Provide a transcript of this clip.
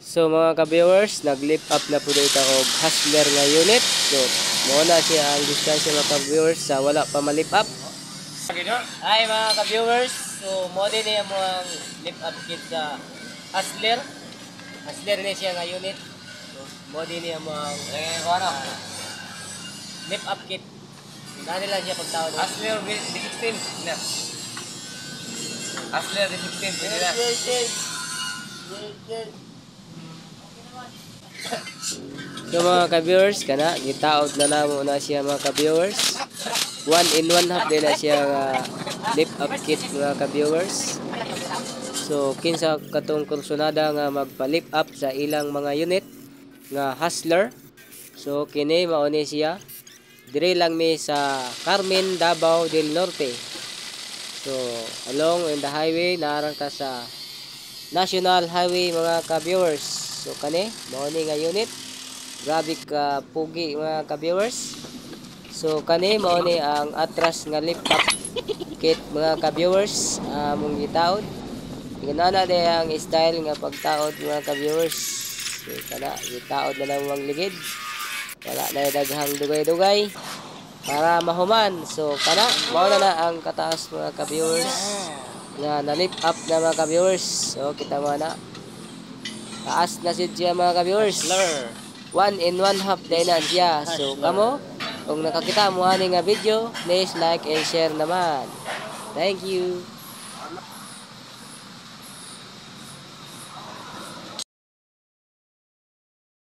So mga ka-viewers, nag-lift up na po dito ako hustler nga unit. So muna siya ang distansya mga ka-viewers sa wala pa ma-lift up. Hi mga ka-viewers, so mo din niya mo ang lift up kit sa hustler. Hustler niya siya nga unit. So mo din niya mo ang lift up kit. Dali lang siya pagtawad. Hustler D16. Hustler D16. So mga ka-viewers, kana gitaod na namo na siya mga ka-viewers. 1-in-1/2 din na siya lift up kit mga ka-viewers. So kinsa katong kursunada nga magpa-lift up sa ilang mga unit nga hustler. So kini mao ni siya. Dire lang mi sa Carmen, Davao del Norte. So along in the highway narang ta sa National Highway mga ka-viewers. So kani mao ni nga unit. Grabe ka pugi mga ka-viewers. So kani mao ni ang atras nga lift up kit mga ka-viewers among gitaod. Tingnan na ang style nga pagtaod mga ka-viewers. So kana gitaod na lang ang ligid. Wala na daghang dugay-dugay para mahuman. So kana mao na ang kataas mga ka-viewers nga na-lift up na mga ka-viewers. So kita mo na taas na siya mga ka-viewers. 1-in-1/2 din na siya. So kamo kung nakakita mo ani nga video, please like and share naman. Thank you.